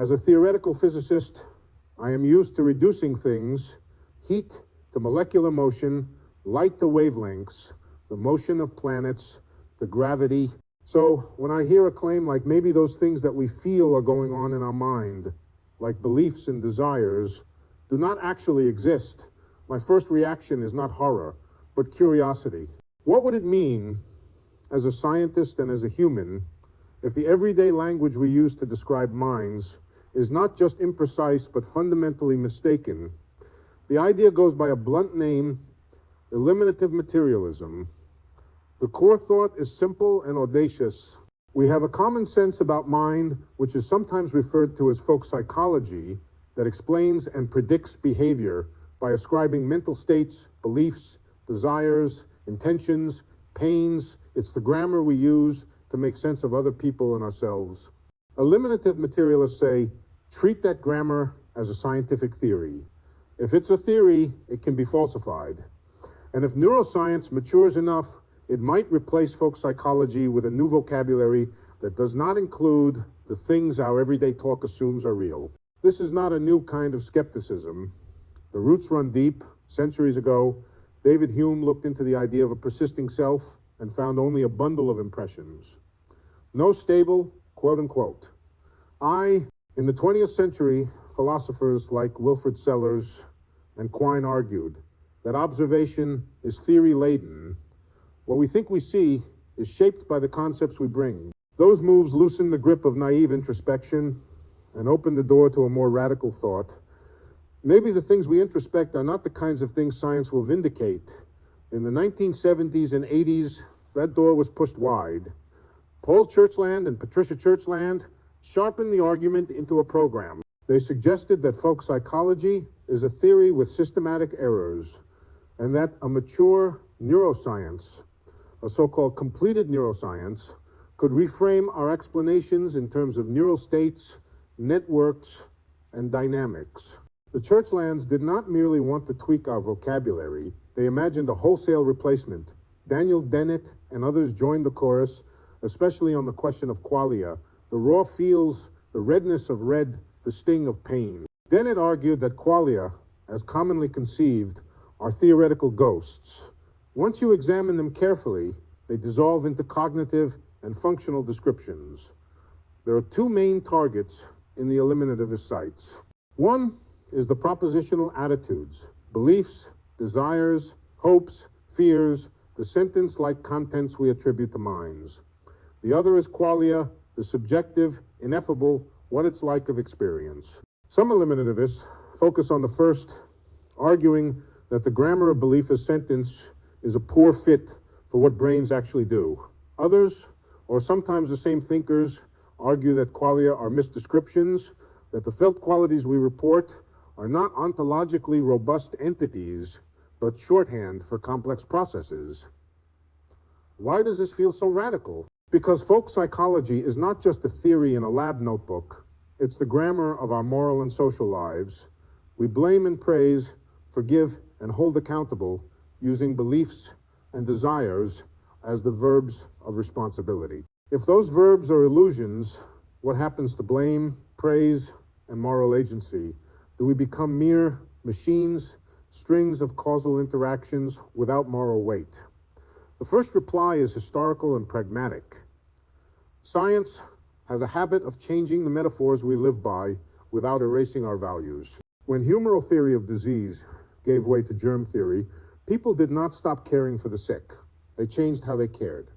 As a theoretical physicist, I am used to reducing things, heat to molecular motion, light to wavelengths, the motion of planets, to gravity. So when I hear a claim like maybe those things that we feel are going on in our mind, like beliefs and desires, do not actually exist, my first reaction is not horror, but curiosity. What would it mean, as a scientist and as a human, if the everyday language we use to describe minds is not just imprecise but fundamentally mistaken? The idea goes by a blunt name, eliminative materialism. The core thought is simple and audacious. We have a common sense about mind, which is sometimes referred to as folk psychology, that explains and predicts behavior by ascribing mental states, beliefs, desires, intentions, pains. It's the grammar we use to make sense of other people and ourselves. Eliminative materialists say, treat that grammar as a scientific theory. If it's a theory, it can be falsified. And if neuroscience matures enough, it might replace folk psychology with a new vocabulary that does not include the things our everyday talk assumes are real. This is not a new kind of skepticism. The roots run deep. Centuries ago, David Hume looked into the idea of a persisting self and found only a bundle of impressions. No stable, quote unquote. In the 20th century, philosophers like Wilfrid Sellars and Quine argued that observation is theory-laden. What we think we see is shaped by the concepts we bring. Those moves loosen the grip of naive introspection and open the door to a more radical thought. Maybe the things we introspect are not the kinds of things science will vindicate. In the 1970s and 80s, that door was pushed wide. Paul Churchland and Patricia Churchland sharpened the argument into a program. They suggested that folk psychology is a theory with systematic errors, and that a mature neuroscience, a so-called completed neuroscience, could reframe our explanations in terms of neural states, networks, and dynamics. The Churchlands did not merely want to tweak our vocabulary. They imagined a wholesale replacement. Daniel Dennett and others joined the chorus, especially on the question of qualia, the raw feels, the redness of red, the sting of pain. Dennett argued that qualia, as commonly conceived, are theoretical ghosts. Once you examine them carefully, they dissolve into cognitive and functional descriptions. There are two main targets in the eliminativist sites. One is the propositional attitudes, beliefs, desires, hopes, fears, the sentence-like contents we attribute to minds. The other is qualia, the subjective, ineffable, what it's like of experience. Some eliminativists focus on the first, arguing that the grammar of belief as sentence is a poor fit for what brains actually do. Others, or sometimes the same thinkers, argue that qualia are misdescriptions, that the felt qualities we report are not ontologically robust entities, but shorthand for complex processes. Why does this feel so radical? Because folk psychology is not just a theory in a lab notebook. It's the grammar of our moral and social lives. We blame and praise, forgive and hold accountable using beliefs and desires as the verbs of responsibility. If those verbs are illusions, what happens to blame, praise, and moral agency? Do we become mere machines, strings of causal interactions without moral weight? The first reply is historical and pragmatic. Science has a habit of changing the metaphors we live by without erasing our values. When humoral theory of disease gave way to germ theory, people did not stop caring for the sick. They changed how they cared.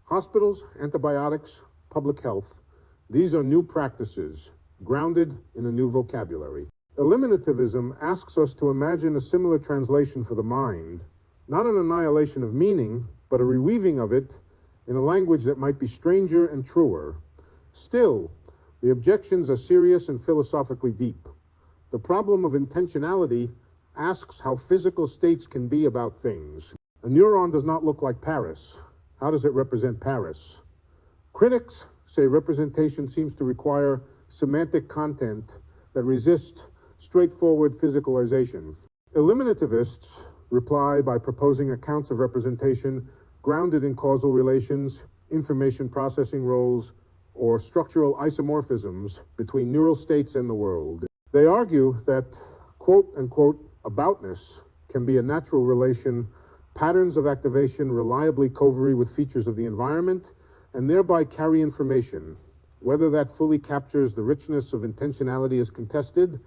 Hospitals, antibiotics, public health, these are new practices, grounded in a new vocabulary. Eliminativism asks us to imagine a similar translation for the mind, not an annihilation of meaning, but a reweaving of it in a language that might be stranger and truer. Still, the objections are serious and philosophically deep. The problem of intentionality asks how physical states can be about things. A neuron does not look like Paris. How does it represent Paris? Critics say representation seems to require semantic content that resist straightforward physicalization. Eliminativists reply by proposing accounts of representation grounded in causal relations, information processing roles, or structural isomorphisms between neural states and the world. They argue that quote-unquote aboutness can be a natural relation, patterns of activation reliably covary with features of the environment, and thereby carry information. Whether that fully captures the richness of intentionality is contested,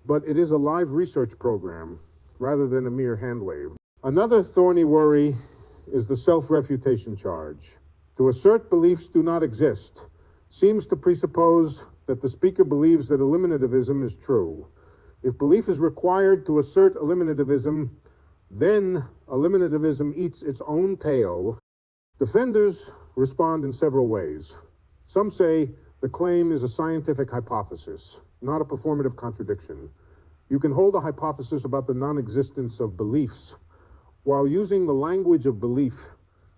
but it is a live research program rather than a mere handwave. Another thorny worry is the self-refutation charge. To assert beliefs do not exist seems to presuppose that the speaker believes that eliminativism is true. If belief is required to assert eliminativism, then eliminativism eats its own tail. Defenders respond in several ways. Some say the claim is a scientific hypothesis, not a performative contradiction. You can hold a hypothesis about the non-existence of beliefs while using the language of belief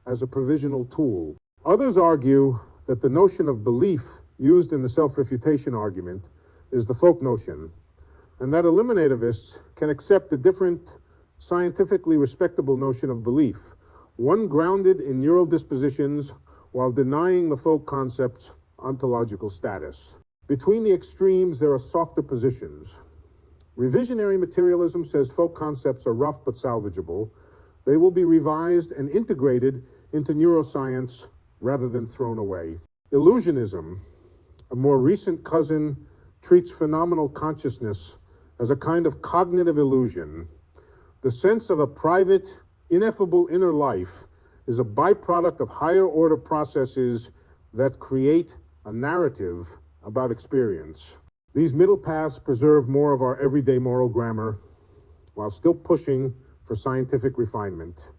as a provisional tool. Others argue that the notion of belief used in the self-refutation argument is the folk notion, and that eliminativists can accept a different, scientifically respectable notion of belief, one grounded in neural dispositions while denying the folk concept's ontological status. Between the extremes, there are softer positions. Revisionary materialism says folk concepts are rough but salvageable. They will be revised and integrated into neuroscience rather than thrown away. Illusionism, a more recent cousin, treats phenomenal consciousness as a kind of cognitive illusion. The sense of a private, ineffable inner life is a byproduct of higher order processes that create a narrative about experience. These middle paths preserve more of our everyday moral grammar while still pushing for scientific refinement.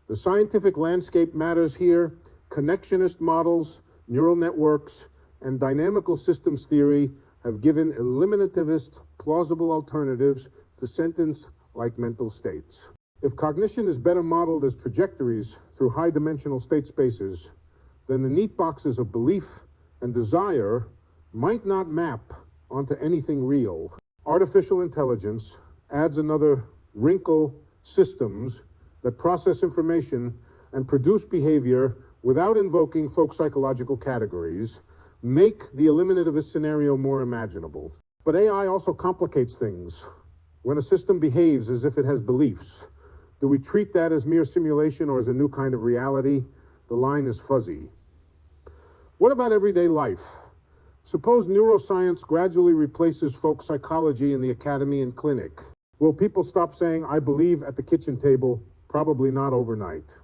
The scientific landscape matters here. Connectionist models, neural networks, and dynamical systems theory have given eliminativist plausible alternatives to sentence-like mental states. If cognition is better modeled as trajectories through high-dimensional state spaces, then the neat boxes of belief and desire might not map onto anything real. Artificial intelligence adds another wrinkle: systems that process information and produce behavior without invoking folk psychological categories make the eliminativist scenario more imaginable. But AI also complicates things. When a system behaves as if it has beliefs, do we treat that as mere simulation or as a new kind of reality? The line is fuzzy. What about everyday life? Suppose neuroscience gradually replaces folk psychology in the academy and clinic. Will people stop saying, "I believe" at the kitchen table? Probably not overnight.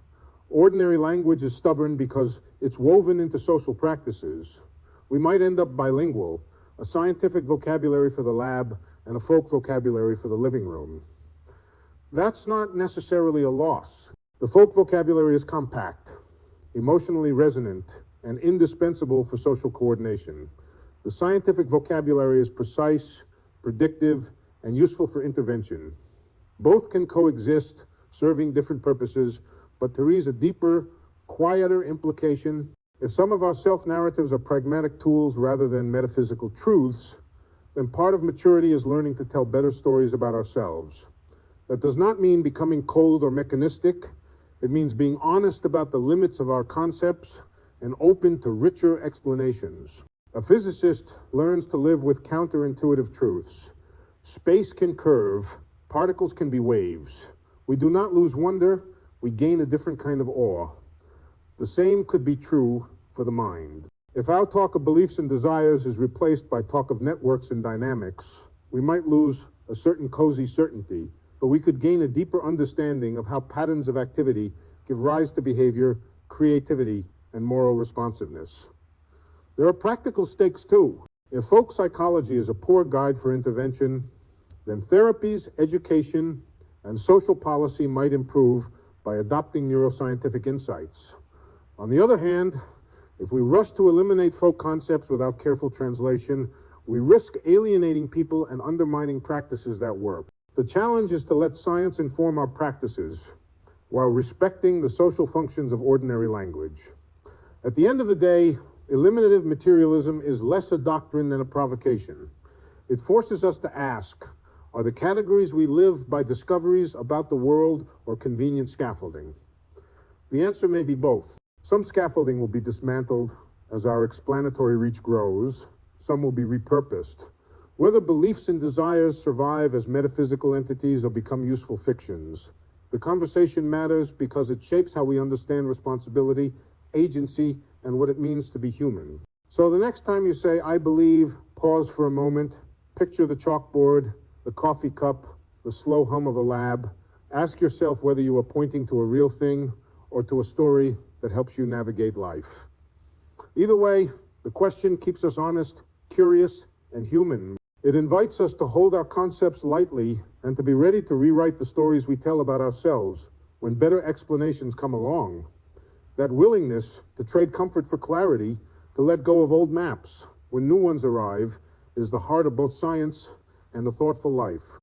Ordinary language is stubborn because it's woven into social practices. We might end up bilingual, a scientific vocabulary for the lab and a folk vocabulary for the living room. That's not necessarily a loss. The folk vocabulary is compact, emotionally resonant, and indispensable for social coordination. The scientific vocabulary is precise, predictive, and useful for intervention. Both can coexist, serving different purposes, but there is a deeper, quieter implication. If some of our self-narratives are pragmatic tools rather than metaphysical truths, then part of maturity is learning to tell better stories about ourselves. That does not mean becoming cold or mechanistic. It means being honest about the limits of our concepts and open to richer explanations. A physicist learns to live with counterintuitive truths. Space can curve, particles can be waves. We do not lose wonder, we gain a different kind of awe. The same could be true for the mind. If our talk of beliefs and desires is replaced by talk of networks and dynamics, we might lose a certain cozy certainty, but we could gain a deeper understanding of how patterns of activity give rise to behavior, creativity, and moral responsiveness. There are practical stakes too. If folk psychology is a poor guide for intervention, then therapies, education, and social policy might improve by adopting neuroscientific insights. On the other hand, if we rush to eliminate folk concepts without careful translation, we risk alienating people and undermining practices that work. The challenge is to let science inform our practices while respecting the social functions of ordinary language. At the end of the day, eliminative materialism is less a doctrine than a provocation. It forces us to ask, are the categories we live by discoveries about the world or convenient scaffolding? The answer may be both. Some scaffolding will be dismantled, As our explanatory reach grows, some will be repurposed. Whether beliefs and desires survive as metaphysical entities or become useful fictions, the conversation matters because it shapes how we understand responsibility, agency, and what it means to be human. So the next time you say, I believe, pause for a moment, picture the chalkboard, the coffee cup, the slow hum of a lab. Ask yourself whether you are pointing to a real thing or to a story that helps you navigate life. Either way, the question keeps us honest, curious, and human. It invites us to hold our concepts lightly and to be ready to rewrite the stories we tell about ourselves when better explanations come along. That willingness to trade comfort for clarity, to let go of old maps when new ones arrive, is the heart of both science and a thoughtful life.